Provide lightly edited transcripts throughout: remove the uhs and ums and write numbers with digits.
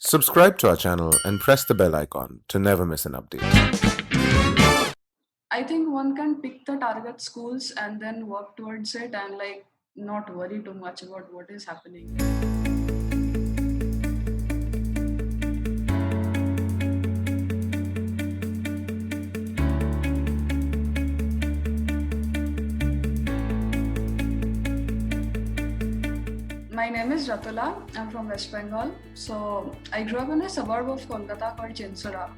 Subscribe to our channel and press the bell icon to never miss an update. I think one can pick the target schools and then work towards it and not worry too much about what is happening. My name is Ratula. I'm from West Bengal. So I grew up in a suburb of Kolkata called Chinsura.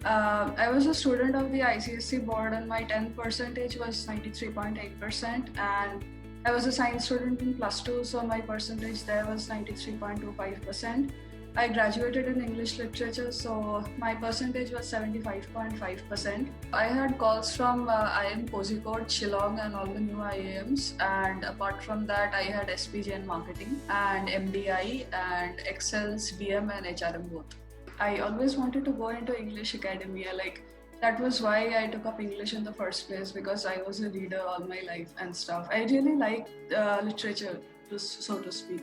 I was a student of the ICSE board and my 10th percentage was 93.8%, and I was a science student in plus 2, so my percentage there was 93.25%. I graduated in English literature, so my percentage was 75.5%. I had calls from IIM Kozhikode, Shillong and all the new IIMs, and apart from that I had SPJ in marketing and MDI and Excels, BM and HRM both. I always wanted to go into English academia. That was why I took up English in the first place, because I was a reader all my life and stuff. I really liked literature, so to speak.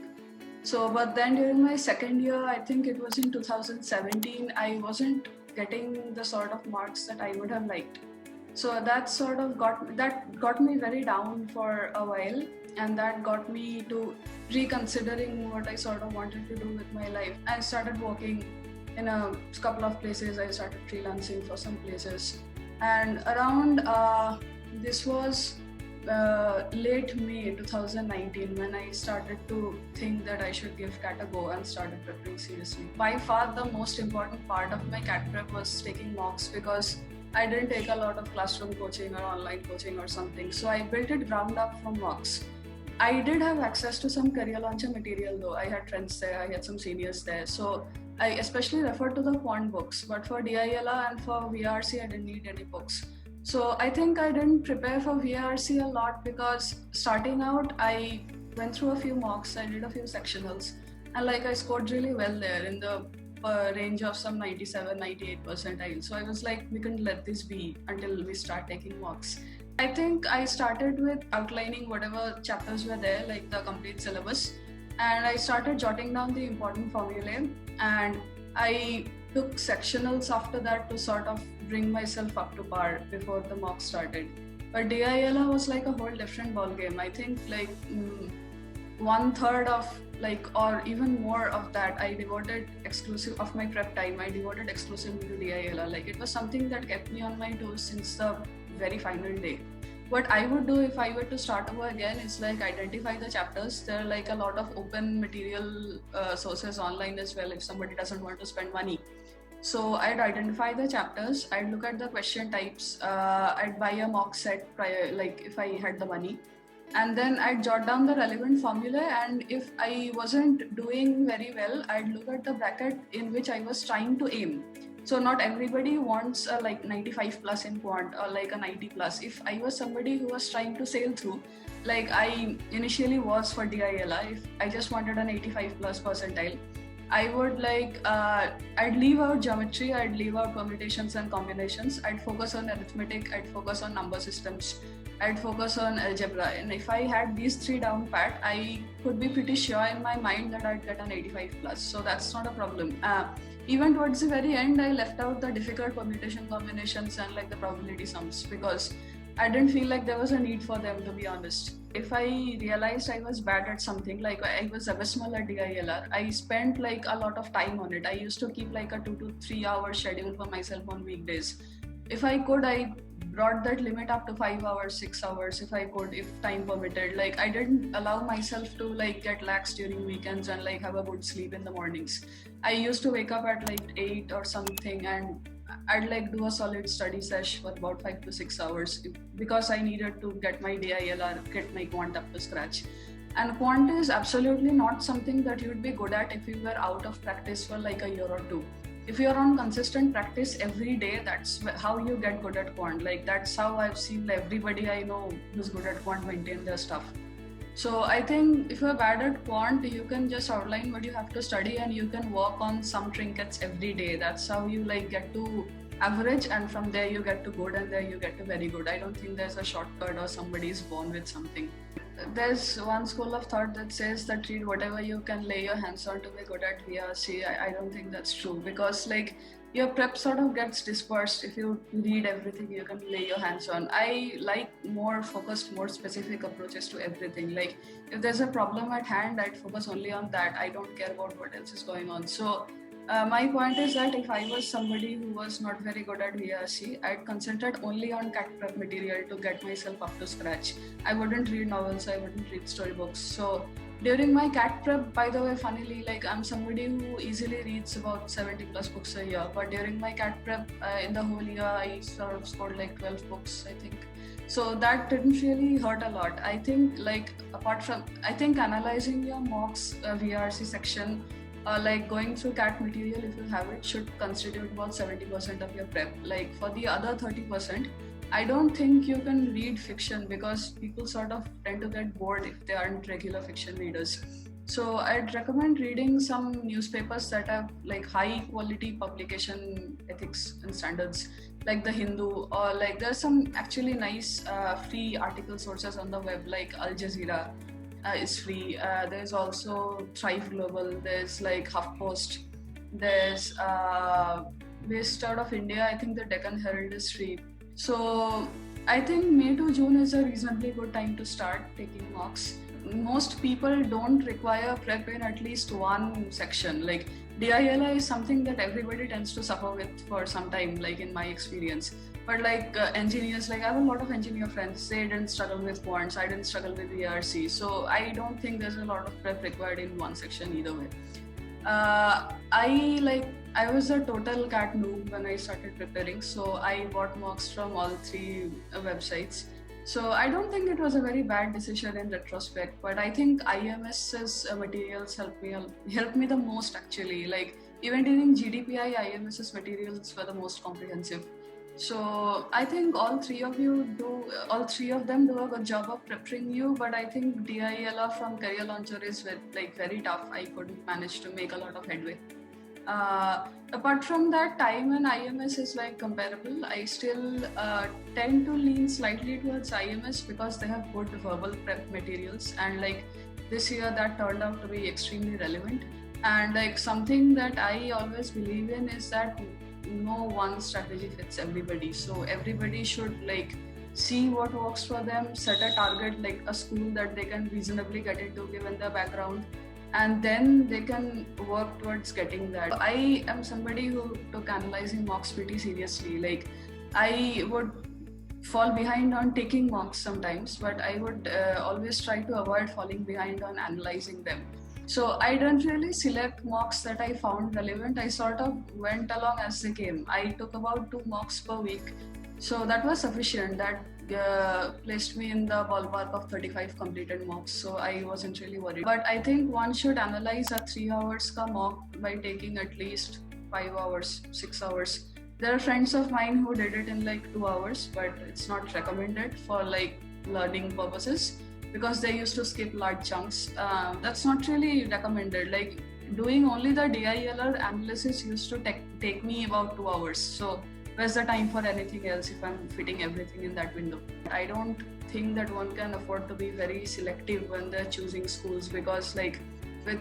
So, but then during my second year, I think it was in 2017, I wasn't getting the sort of marks that I would have liked. So that sort of got me very down for a while, and that got me to reconsidering what I sort of wanted to do with my life. I started working in a couple of places. I started freelancing for some places, and around this was late May 2019 when I started to think that I should give CAT a go and started preparing seriously. By far the most important part of my CAT prep was taking mocks, because I didn't take a lot of classroom coaching or online coaching or something, so I built it ground up from mocks. I did have access to some career launcher material though. I had friends there, I had some seniors there, so I especially referred to the Quant books, but for DILR and for VRC I didn't need any books. So I think I didn't prepare for VRC a lot, because starting out I went through a few mocks, I did a few sectionals, and I scored really well there in the range of some 97-98 percentile. So I was like, we can let this be until we start taking mocks. I think I started with outlining whatever chapters were there, like the complete syllabus, and I started jotting down the important formulae, and I took sectionals after that to sort of bring myself up to par before the mock started. But DILR was like a whole different ball game. I think 1/3 of or even more of that I devoted exclusive of my prep time. I devoted exclusively to DILR. It was something that kept me on my toes since the very final day. What I would do if I were to start over again is identify the chapters. There are a lot of open material sources online as well if somebody doesn't want to spend money. So I'd identify the chapters, I'd look at the question types, I'd buy a mock set prior, if I had the money, and then I'd jot down the relevant formula. And if I wasn't doing very well, I'd look at the bracket in which I was trying to aim. So not everybody wants a 95 plus in quant or a 90 plus. If I was somebody who was trying to sail through, I initially was for DILR, if I just wanted an 85 plus percentile, I would I'd leave out geometry, I'd leave out permutations and combinations, I'd focus on arithmetic, I'd focus on number systems, I'd focus on algebra. And if I had these three down pat, I could be pretty sure in my mind that I'd get an 85 plus. So that's not a problem. Even towards the very end, I left out the difficult permutation combinations and the probability sums, because I didn't feel like there was a need for them, to be honest. If I realized I was bad at something, I was abysmal at DILR, I spent a lot of time on it. I used to keep a 2 to 3 hour schedule for myself on weekdays. If I could, I brought that limit up to 5 hours, 6 hours if I could, if time permitted. I didn't allow myself to get lax during weekends and have a good sleep in the mornings. I used to wake up at 8 or something, and I'd do a solid study sesh for about 5 to 6 hours, because I needed to get my DILR, get my quant up to scratch. And quant is absolutely not something that you'd be good at if you were out of practice for a year or two. If you're on consistent practice every day, that's how you get good at quant. That's how I've seen everybody I know who's good at quant maintain their stuff. So I think if you're bad at quant, you can just outline what you have to study and you can work on some trinkets every day. That's how you get to average, and from there you get to good, and there you get to very good. I don't think there's a shortcut or somebody is born with something. there's one school of thought that says that read whatever you can lay your hands on to be good at VRC. I don't think that's true, because like your prep sort of gets dispersed if you read everything you can lay your hands on. I like more focused, more specific approaches to everything. Like if there's a problem at hand, I'd focus only on that. I don't care about what else is going on. So my point is that if I was somebody who was not very good at VRC, I'd concentrate only on CAT prep material to get myself up to scratch. I wouldn't read novels, I wouldn't read storybooks. So during my CAT prep, by the way, funnily, like I'm somebody who easily reads about 70 plus books a year. But during my CAT prep, in the whole year, I sort of scored like 12 books, I think. So that didn't really hurt a lot. I think I think analyzing your mocks VRC section, like going through CAT material, if you have it, should constitute about 70% of your prep. Like for the other 30%, I don't think you can read fiction, because people sort of tend to get bored if they aren't regular fiction readers. So I'd recommend reading some newspapers that have like high quality publication ethics and standards, like the Hindu, or like there's some actually nice free article sources on the web, like Al Jazeera is free. There's also Thrive Global, there's like HuffPost, there's based out of India, I think the Deccan Herald is free. So I think May to June is a reasonably good time to start taking mocks. Most people don't require prep in at least one section. Like DILR is something that everybody tends to suffer with for some time, like in my experience. But like engineers, like I have a lot of engineer friends, they didn't struggle with Quants, I didn't struggle with VRC. So I don't think there's a lot of prep required in one section either way. I was a total CAT noob when I started preparing, so I bought mocks from all three websites. So I don't think it was a very bad decision in retrospect, but I think IMS's materials helped me the most actually. Like even during GDPI, IMS's materials were the most comprehensive. So I think all three of them do a good job of preparing you, but I think DILR from Career Launcher is very tough. I couldn't manage to make a lot of headway. Apart from that, time and IMS is like comparable. I still tend to lean slightly towards IMS because they have good verbal prep materials, and like this year that turned out to be extremely relevant. And like something that I always believe in is that no one strategy fits everybody. So everybody should like see what works for them, set a target like a school that they can reasonably get into given their background, and then they can work towards getting that. I am somebody who took analyzing mocks pretty seriously. Like I would fall behind on taking mocks sometimes, but I would always try to avoid falling behind on analyzing them. So I didn't really select mocks that I found relevant. I sort of went along as they came. I took about 2 mocks per week. So that was sufficient. That placed me in the ballpark of 35 completed mocks. So I wasn't really worried. But I think one should analyze a 3 hours ka mock by taking at least 5 hours, 6 hours. There are friends of mine who did it in like 2 hours, but it's not recommended for like learning purposes, because they used to skip large chunks. That's not really recommended. Like doing only the DILR analysis used to take me about 2 hours. So where's the time for anything else if I'm fitting everything in that window? I don't think that one can afford to be very selective when they're choosing schools, because like with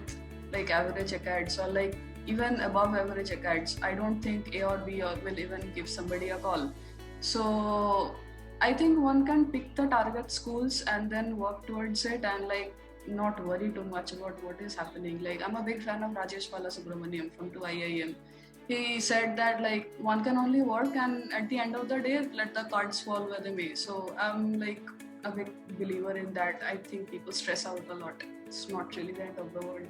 like average ACADS or like even above average ACADS, I don't think A or B will even give somebody a call. So I think one can pick the target schools and then work towards it and like not worry too much about what is happening. Like I'm a big fan of Rajesh Balasubramaniam from 2IIM. He said that like one can only work, and at the end of the day let the cards fall where they may. So I'm like a big believer in that. I think people stress out a lot. It's not really the end of the world.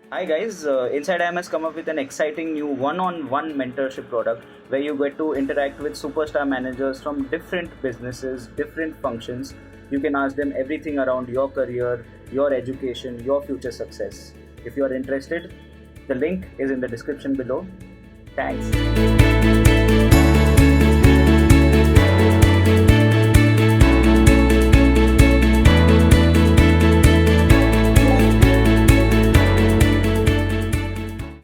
Hi guys, Inside IIM has come up with an exciting new one-on-one mentorship product where you get to interact with superstar managers from different businesses, different functions. You can ask them everything around your career, your education, your future success. If you are interested, the link is in the description below. Thanks.